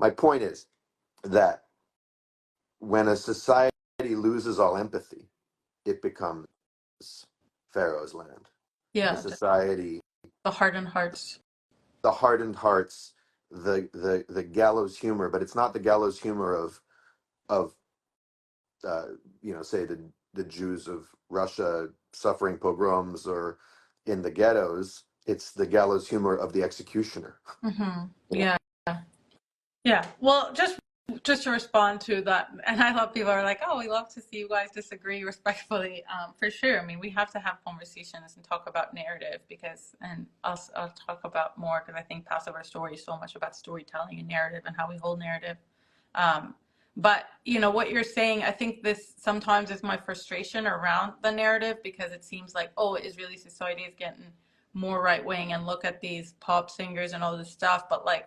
my point is that when a society loses all empathy, it becomes Pharaoh's land. Yeah, The society, the hardened hearts. the hardened hearts, the gallows humor, but it's not the gallows humor of say the Jews of Russia suffering pogroms or in the ghettos. It's the gallows humor of the executioner. Mm-hmm. Yeah. Yeah. Well, just to respond to that, and I love people are like, oh, we love to see you guys disagree respectfully. For sure. I mean, we have to have conversations and talk about narrative and I'll talk about more because I think Passover story is so much about storytelling and narrative and how we hold narrative. But what you're saying, I think this sometimes is my frustration around the narrative because it seems like, oh, Israeli society is getting more right wing and look at these pop singers and all this stuff. But like,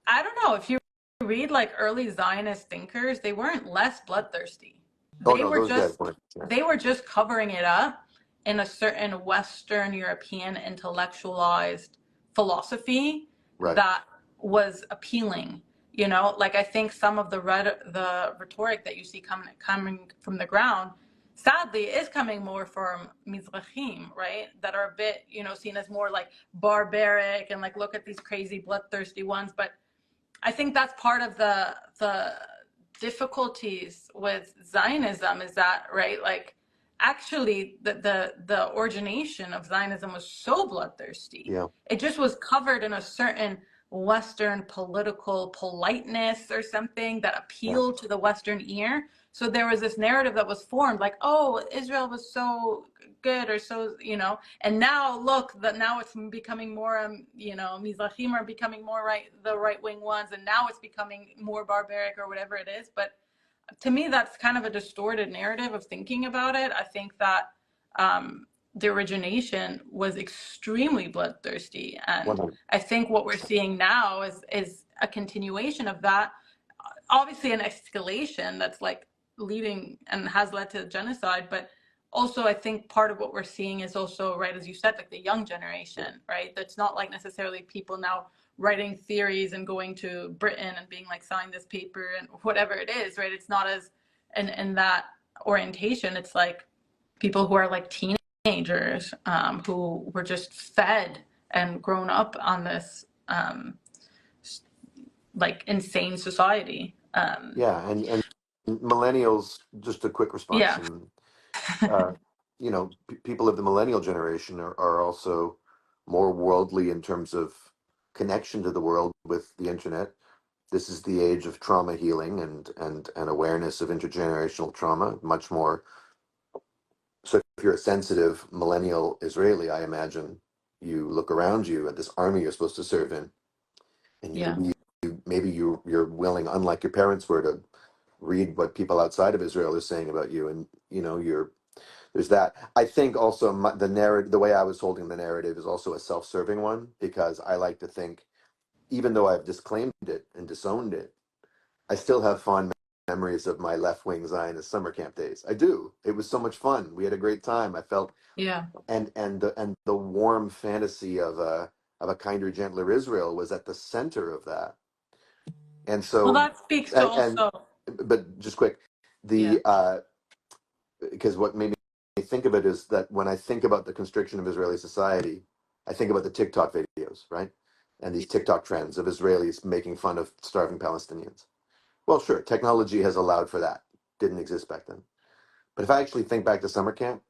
I don't know, if you read like early Zionist thinkers, they weren't less bloodthirsty. They were just covering it up in a certain Western European intellectualized philosophy that was appealing. Like I think some of the rhetoric that you see coming from the ground, sadly, is coming more from Mizrahim, right? That are a bit, seen as more like barbaric and like, look at these crazy bloodthirsty ones. But I think that's part of the difficulties with Zionism is that, right? Like, actually, the origination of Zionism was so bloodthirsty. Yeah. It just was covered in a certain Western political politeness or something that appealed to the Western ear. So there was this narrative that was formed like, oh, Israel was so good or so, and now look, that now it's becoming more, Mizrahim are becoming more the right-wing ones, and now it's becoming more barbaric or whatever it is. But to me, that's kind of a distorted narrative of thinking about it. I think that the origination was extremely bloodthirsty, and I think what we're seeing now is a continuation of that. Obviously, an escalation that's like leading and has led to genocide, but also I think part of what we're seeing is also, right, as you said, like the young generation, right? That's not like necessarily people now writing theories and going to Britain and being like, sign this paper and whatever it is, right? It's not as in that orientation. It's like people who are like teenagers who were just fed and grown up on this like insane society. And millennials, just a quick response. Yeah. People of the millennial generation are also more worldly in terms of connection to the world with the internet. This is the age of trauma healing and awareness of intergenerational trauma, much more. So if you're a sensitive millennial Israeli, I imagine you look around you at this army you're supposed to serve in, and maybe you're willing, unlike your parents were, to read what people outside of Israel are saying about you, and there's that. I think also the way I was holding the narrative is also a self-serving one, because I like to think, even though I've disclaimed it and disowned it, I still have fond memories of my left-wing Zionist summer camp days. I do. It was so much fun. We had a great time. I felt and the warm fantasy of a kinder, gentler Israel was at the center of that. And so, well, that speaks to also. But just quick, because what made me think of it is that when I think about the constriction of Israeli society, I think about the TikTok videos, right? And these TikTok trends of Israelis making fun of starving Palestinians. Well, sure, technology has allowed for that. Didn't exist back then. But if I actually think back to summer camp,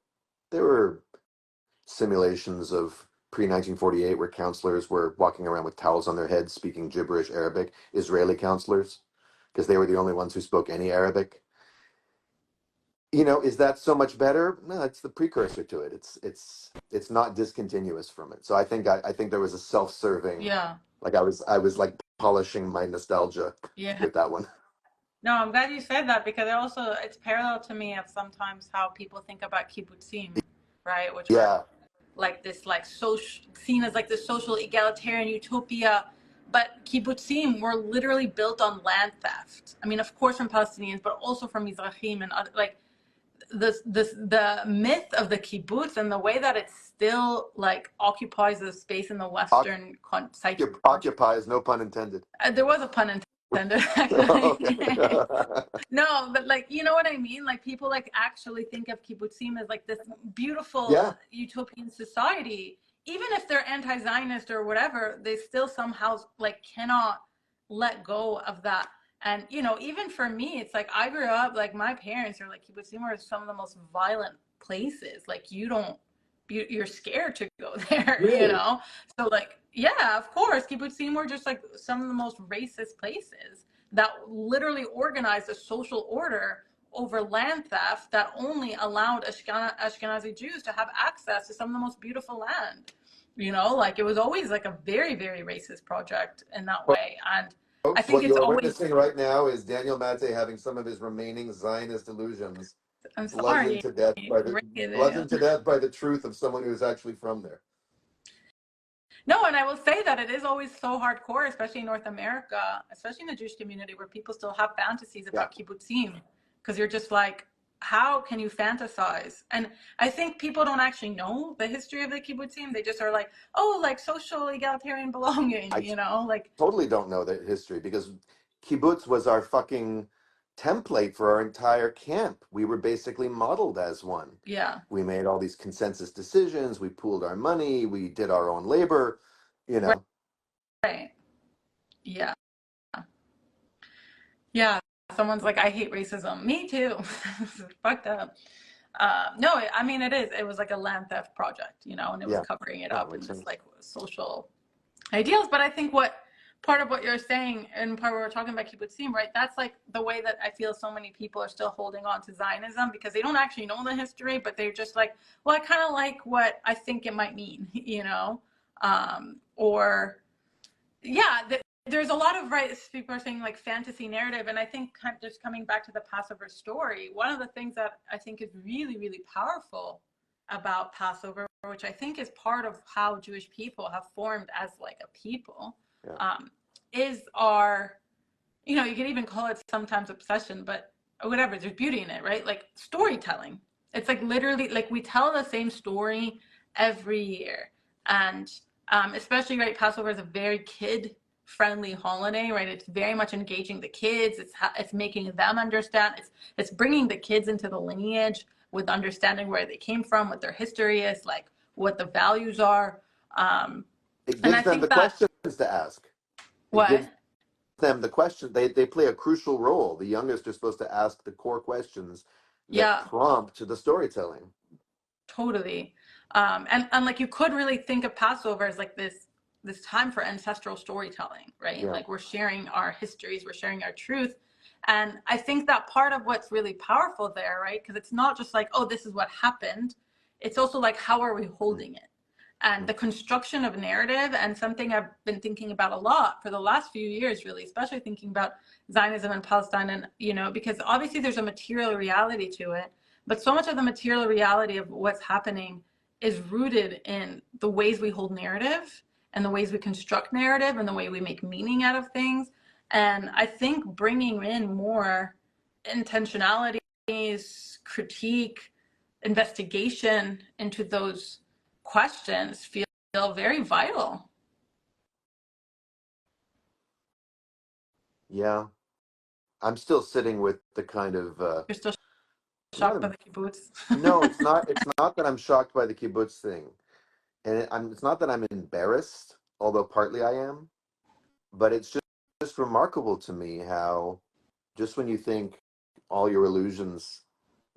there were simulations of pre-1948 where counselors were walking around with towels on their heads speaking gibberish Arabic, Israeli counselors, because they were the only ones who spoke any Arabic. Is that so much better? No, it's the precursor to it. It's not discontinuous from it. So I think there was a self-serving, like I was like polishing my nostalgia with that one. No, I'm glad you said that, because it's parallel to me of sometimes how people think about kibbutzim, right? Which are like this, like seen as like this social egalitarian utopia, but kibbutzim were literally built on land theft. I mean, of course from Palestinians, but also from Mizrahim and other, like the myth of the kibbutz and the way that it still like occupies the space in the Western psyche. Occupies, no pun intended. There was a pun send it back. No, but like, you know what I mean? Like people like actually think of kibbutzim as like this beautiful Yeah. utopian society. Even if they're anti-Zionist or whatever, they still somehow like cannot let go of that. And you know, even for me, it's like I grew up like my parents are like kibbutzim are some of the most violent places. Like you're scared to go there, Really? you know? So like, yeah, of course, kibbutzim were just like some of the most racist places that literally organized a social order over land theft that only allowed Ashkenazi Jews to have access to some of the most beautiful land. You know, like it was always like a very, very racist project in that way. And I Folks, think what it's you're always, witnessing right now is Daniel Mate having some of his remaining Zionist illusions I'm bludgeoned sorry, to death by the truth of someone who is actually from there. No, and I will say that it is always so hardcore, especially in North America, especially in the Jewish community, where people still have fantasies about kibbutzim, because you're just like, how can you fantasize? And I think people don't actually know the history of the kibbutzim. They just are like, oh, like social egalitarian belonging, I you know, like totally don't know the history because kibbutz was our fucking template for our entire camp. We were basically modeled as one. yeah, We made all these consensus decisions. We pooled our money. We did our own labor, you know. right, yeah, yeah. Someone's like, I hate racism. Me too. Fucked up. No, I mean it is. It was like a land theft project, you know, and it was Yeah. covering it No, up in makes this sense. like social ideals. But I think what part of what you're saying and part of what we're talking about kibbutzim, right? That's like the way that I feel so many people are still holding on to Zionism because they don't actually know the history, but they're just like, well, I kind of like what I think it might mean, you know, or yeah. There's a lot of people are saying like fantasy narrative, and I think kind of just coming back to the Passover story, one of the things that I think is really, really powerful about Passover, which I think is part of how Jewish people have formed as like a people, is our, you know, you could even call it sometimes obsession, but whatever, there's beauty in it, right? Like storytelling. It's like literally like we tell the same story every year, and especially right, Passover is a very kid-friendly holiday, right? It's very much engaging the kids. It's making them understand. It's bringing the kids into the lineage with understanding where they came from, what their history is, like what the values are. It And I gives them think the that questions to ask. It what? gives them the question. They play a crucial role. The youngest are supposed to ask the core questions that Yeah, prompt the storytelling. totally. And like you could really think of Passover as like this time for ancestral storytelling, right? Yeah. Like we're sharing our histories, we're sharing our truth. And I think that part of what's really powerful there, right? Because it's not just like, oh, this is what happened. It's also like, how are we holding it? And the construction of narrative, and something I've been thinking about a lot for the last few years, really, especially thinking about Zionism and Palestine, and, you know, because obviously there's a material reality to it, but so much of the material reality of what's happening is rooted in the ways we hold narrative and the ways we construct narrative and the way we make meaning out of things. And I think bringing in more intentionalities, critique, investigation into those questions feel very vital. Yeah. I'm still sitting with the kind of You're still shocked by the kibbutz? no, it's not. It's not that I'm shocked by the kibbutz thing, and it's not that I'm embarrassed, although partly I am. But it's just remarkable to me how just when you think all your illusions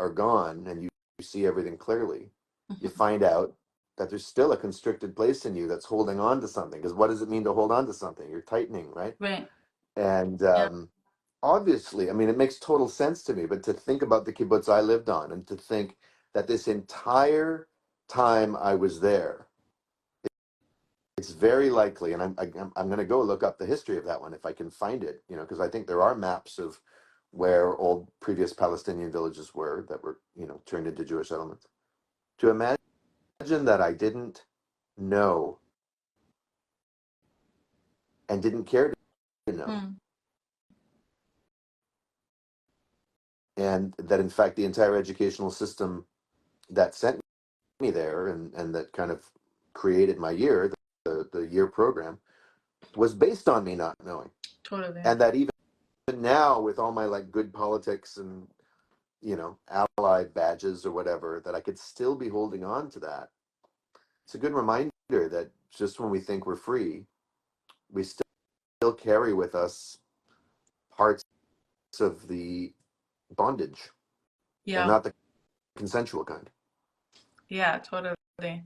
are gone and you see everything clearly, you find out that there's still a constricted place in you that's holding on to something. Because what does it mean to hold on to something? You're tightening, right? Right. And Yeah. obviously, I mean, it makes total sense to me. But to think about the kibbutz I lived on, and to think that this entire time I was there, it's very likely, and I'm going to go look up the history of that one if I can find it, you know, because I think there are maps of where old previous Palestinian villages were that were, you know, turned into Jewish settlements. To imagine that I didn't know and didn't care to know, and that in fact the entire educational system that sent me there and that kind of created my year, the year program, was based on me not knowing. Totally. And that even now with all my like good politics and allied badges or whatever, that I could still be holding on to that. It's a good reminder that just when we think we're free, we still carry with us parts of the bondage, and Yeah. not the consensual kind. Yeah, totally.